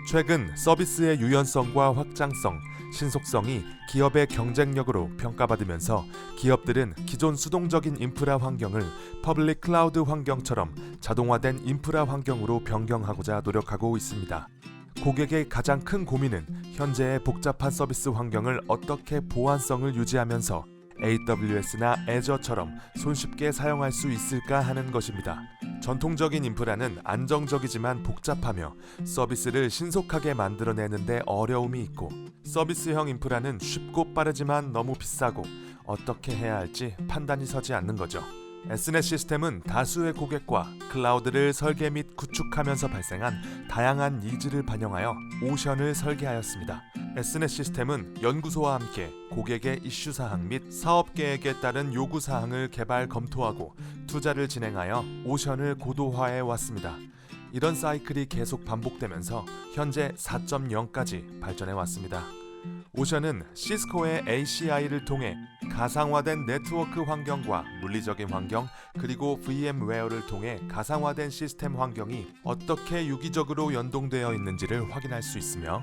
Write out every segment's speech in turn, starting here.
최근 서비스의 유연성과 확장성, 신속성이 기업의 경쟁력으로 평가받으면서 기업들은 기존 수동적인 인프라 환경을 퍼블릭 클라우드 환경처럼 자동화된 인프라 환경으로 변경하고자 노력하고 있습니다. 고객의 가장 큰 고민은 현재의 복잡한 서비스 환경을 어떻게 보안성을 유지하면서 AWS나 Azure처럼 손쉽게 사용할 수 있을까 하는 것입니다. 전통적인 인프라는 안정적이지만 복잡하며 서비스를 신속하게 만들어내는데 어려움이 있고, 서비스형 인프라는 쉽고 빠르지만 너무 비싸고 어떻게 해야 할지 판단이 서지 않는 거죠. Snet 시스템은 다수의 고객과 클라우드를 설계 및 구축하면서 발생한 다양한 니즈를 반영하여 오션을 설계하였습니다. Snet 시스템은 연구소와 함께 고객의 이슈사항 및 사업계획에 따른 요구사항을 개발 검토하고 투자를 진행하여 오션을 고도화해 왔습니다. 이런 사이클이 계속 반복되면서 현재 4.0까지 발전해 왔습니다. 오션은 시스코의 ACI를 통해 가상화된 네트워크 환경과 물리적인 환경, 그리고 VM웨어를 통해 가상화된 시스템 환경이 어떻게 유기적으로 연동되어 있는지를 확인할 수 있으며,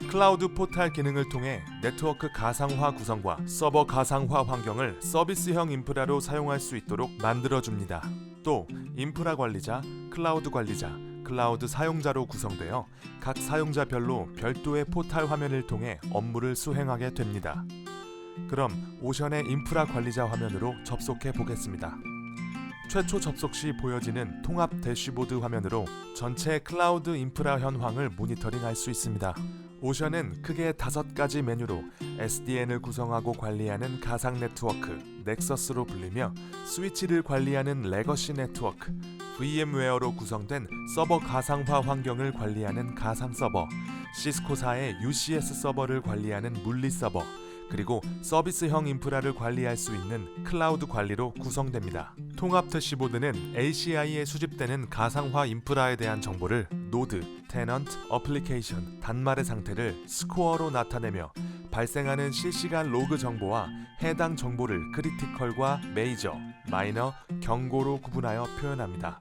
클라우드 포탈 기능을 통해 네트워크 가상화 구성과 서버 가상화 환경을 서비스형 인프라로 사용할 수 있도록 만들어줍니다. 또 인프라 관리자, 클라우드 관리자, 클라우드 사용자로 구성되어 각 사용자별로 별도의 포탈 화면을 통해 업무를 수행하게 됩니다. 그럼 오션의 인프라 관리자 화면으로 접속해 보겠습니다. 최초 접속 시 보여지는 통합 대시보드 화면으로 전체 클라우드 인프라 현황을 모니터링할 수 있습니다. 오션은 크게 5가지 메뉴로 SDN을 구성하고 관리하는 가상 네트워크, 넥서스로 불리며 스위치를 관리하는 레거시 네트워크, VM웨어로 구성된 서버 가상화 환경을 관리하는 가상 서버, 시스코사의 UCS 서버를 관리하는 물리 서버, 그리고 서비스형 인프라를 관리할 수 있는 클라우드 관리로 구성됩니다. 통합 대시보드는 ACI에 수집되는 가상화 인프라에 대한 정보를 노드, 테넌트, 어플리케이션, 단말의 상태를 스코어로 나타내며 발생하는 실시간 로그 정보와 해당 정보를 크리티컬과 메이저, 마이너, 경고로 구분하여 표현합니다.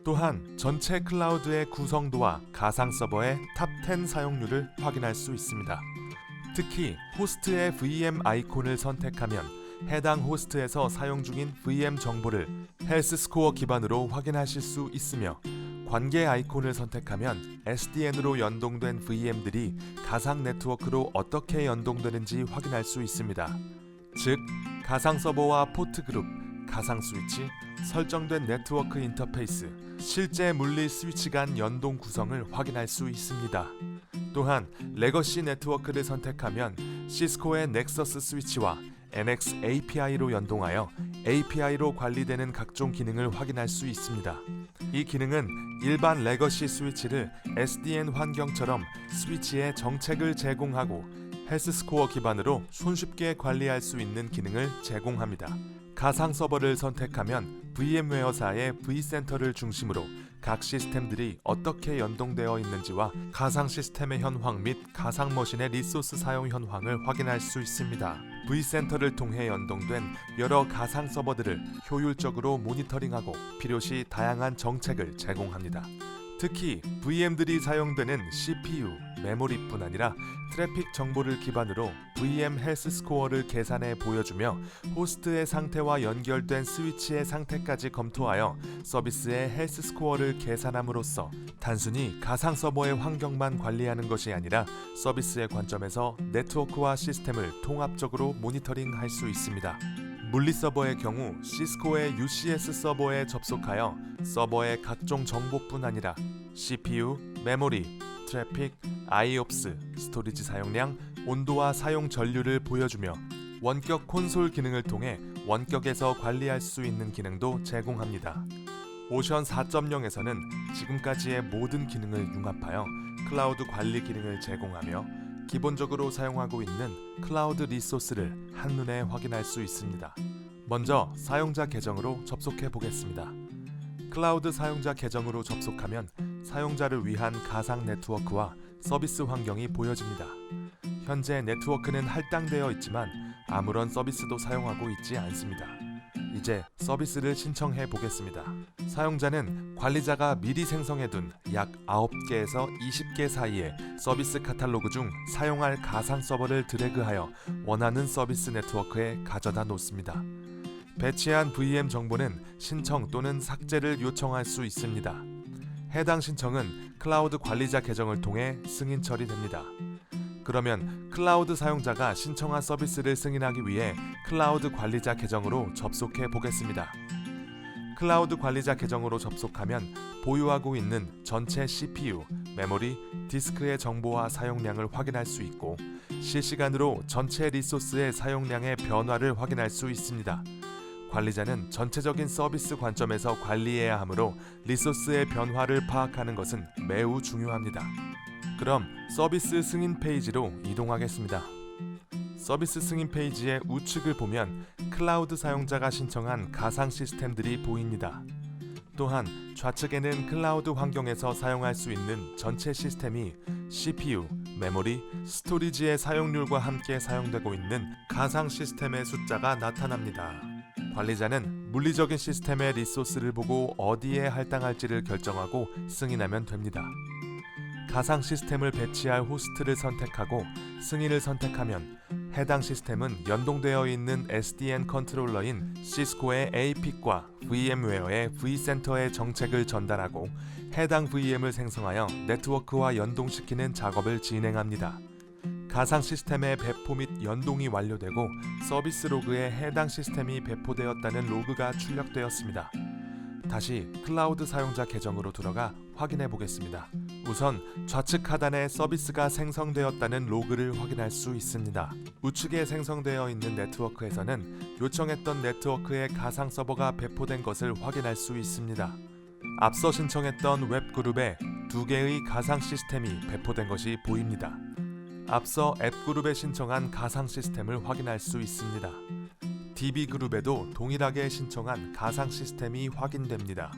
또한 전체 클라우드의 구성도와 가상 서버의 탑10 사용률을 확인할 수 있습니다. 특히 호스트의 VM 아이콘을 선택하면 해당 호스트에서 사용 중인 VM 정보를 헬스 스코어 기반으로 확인하실 수 있으며, 관계 아이콘을 선택하면 SDN으로 연동된 VM들이 가상 네트워크로 어떻게 연동되는지 확인할 수 있습니다. 즉, 가상 서버와 포트 그룹, 가상 스위치, 설정된 네트워크 인터페이스, 실제 물리 스위치 간 연동 구성을 확인할 수 있습니다. 또한 레거시 네트워크를 선택하면 시스코의 넥서스 스위치와 NX API로 연동하여 API로 관리되는 각종 기능을 확인할 수 있습니다. 이 기능은 일반 레거시 스위치를 SDN 환경처럼 스위치에 정책을 제공하고 헬스 스코어 기반으로 손쉽게 관리할 수 있는 기능을 제공합니다. 가상 서버를 선택하면 VM웨어사의 vCenter를 중심으로 각 시스템들이 어떻게 연동되어 있는지와 가상 시스템의 현황 및 가상 머신의 리소스 사용 현황을 확인할 수 있습니다. vCenter를 통해 연동된 여러 가상 서버들을 효율적으로 모니터링하고 필요시 다양한 정책을 제공합니다. 특히 VM들이 사용되는 CPU, 메모리뿐 아니라 트래픽 정보를 기반으로 VM 헬스 스코어를 계산해 보여주며 호스트의 상태와 연결된 스위치의 상태까지 검토하여 서비스의 헬스 스코어를 계산함으로써 단순히 가상 서버의 환경만 관리하는 것이 아니라 서비스의 관점에서 네트워크와 시스템을 통합적으로 모니터링할 수 있습니다. 물리 서버의 경우 시스코의 UCS 서버에 접속하여 서버의 각종 정보뿐 아니라 CPU, 메모리, 트래픽, IOPS, 스토리지 사용량, 온도와 사용 전류를 보여주며 원격 콘솔 기능을 통해 원격에서 관리할 수 있는 기능도 제공합니다. 오션 4.0에서는 지금까지의 모든 기능을 융합하여 클라우드 관리 기능을 제공하며 기본적으로 사용하고 있는 클라우드 리소스를 한눈에 확인할 수 있습니다. 먼저 사용자 계정으로 접속해 보겠습니다. 클라우드 사용자 계정으로 접속하면 사용자를 위한 가상 네트워크와 서비스 환경이 보여집니다. 현재 네트워크는 할당되어 있지만 아무런 서비스도 사용하고 있지 않습니다. 이제 서비스를 신청해 보겠습니다. 사용자는 관리자가 미리 생성해둔 약 9개에서 20개 사이의 서비스 카탈로그 중 사용할 가상 서버를 드래그하여 원하는 서비스 네트워크에 가져다 놓습니다. 배치한 VM 정보는 신청 또는 삭제를 요청할 수 있습니다. 해당 신청은 클라우드 관리자 계정을 통해 승인 처리됩니다. 그러면 클라우드 사용자가 신청한 서비스를 승인하기 위해 클라우드 관리자 계정으로 접속해 보겠습니다. 클라우드 관리자 계정으로 접속하면 보유하고 있는 전체 CPU, 메모리, 디스크의 정보와 사용량을 확인할 수 있고 실시간으로 전체 리소스의 사용량의 변화를 확인할 수 있습니다. 관리자는 전체적인 서비스 관점에서 관리해야 하므로 리소스의 변화를 파악하는 것은 매우 중요합니다. 그럼 서비스 승인 페이지로 이동하겠습니다. 서비스 승인 페이지의 우측을 보면 클라우드 사용자가 신청한 가상 시스템들이 보입니다. 또한 좌측에는 클라우드 환경에서 사용할 수 있는 전체 시스템이 CPU, 메모리, 스토리지의 사용률과 함께 사용되고 있는 가상 시스템의 숫자가 나타납니다. 관리자는 물리적인 시스템의 리소스를 보고 어디에 할당할지를 결정하고 승인하면 됩니다. 가상 시스템을 배치할 호스트를 선택하고 승인을 선택하면 해당 시스템은 연동되어 있는 SDN 컨트롤러인 시스코의 APIC과 VM웨어의 vCenter의 정책을 전달하고 해당 VM을 생성하여 네트워크와 연동시키는 작업을 진행합니다. 가상 시스템의 배포 및 연동이 완료되고 서비스 로그에 해당 시스템이 배포되었다는 로그가 출력되었습니다. 다시 클라우드 사용자 계정으로 들어가 확인해 보겠습니다. 우선 좌측 하단에 서비스가 생성되었다는 로그를 확인할 수 있습니다. 우측에 생성되어 있는 네트워크에서는 요청했던 네트워크의 가상 서버가 배포된 것을 확인할 수 있습니다. 앞서 신청했던 웹그룹에 2개의 가상 시스템이 배포된 것이 보입니다. 앞서 앱그룹에 신청한 가상 시스템을 확인할 수 있습니다. DB그룹에도 동일하게 신청한 가상 시스템이 확인됩니다.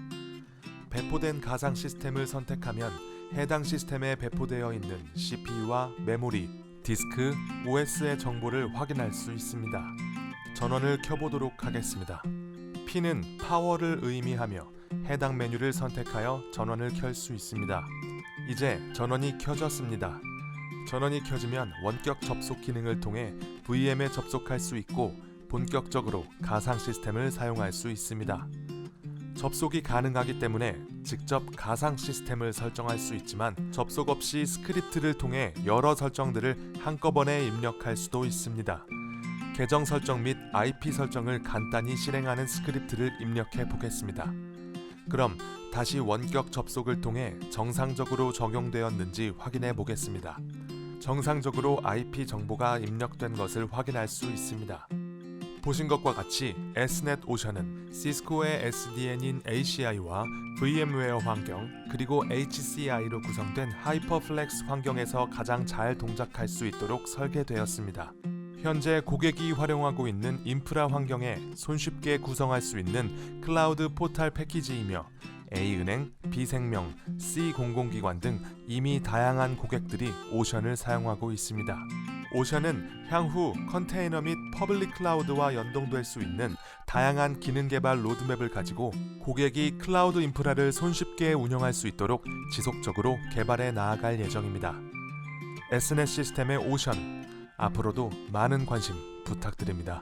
배포된 가상 시스템을 선택하면 해당 시스템에 배포되어 있는 CPU와 메모리, 디스크, OS의 정보를 확인할 수 있습니다. 전원을 켜보도록 하겠습니다. P는 파워를 의미하며 해당 메뉴를 선택하여 전원을 켤 수 있습니다. 이제 전원이 켜졌습니다. 전원이 켜지면 원격 접속 기능을 통해 VM에 접속할 수 있고 본격적으로 가상 시스템을 사용할 수 있습니다. 접속이 가능하기 때문에 직접 가상 시스템을 설정할 수 있지만 접속 없이 스크립트를 통해 여러 설정들을 한꺼번에 입력할 수도 있습니다. 계정 설정 및 IP 설정을 간단히 실행하는 스크립트를 입력해 보겠습니다. 그럼 다시 원격 접속을 통해 정상적으로 적용되었는지 확인해 보겠습니다. 정상적으로 IP 정보가 입력된 것을 확인할 수 있습니다. 보신 것과 같이 Snet 오션은 시스코의 SDN인 ACI와 VM웨어 환경 그리고 HCI로 구성된 하이퍼플렉스 환경에서 가장 잘 동작할 수 있도록 설계되었습니다. 현재 고객이 활용하고 있는 인프라 환경에 손쉽게 구성할 수 있는 클라우드 포탈 패키지이며 A은행, B생명, C공공기관 등 이미 다양한 고객들이 오션을 사용하고 있습니다. 오션은 향후 컨테이너 및 퍼블릭 클라우드와 연동될 수 있는 다양한 기능 개발 로드맵을 가지고 고객이 클라우드 인프라를 손쉽게 운영할 수 있도록 지속적으로 개발해 나아갈 예정입니다. Snet 시스템의 오션, 앞으로도 많은 관심 부탁드립니다.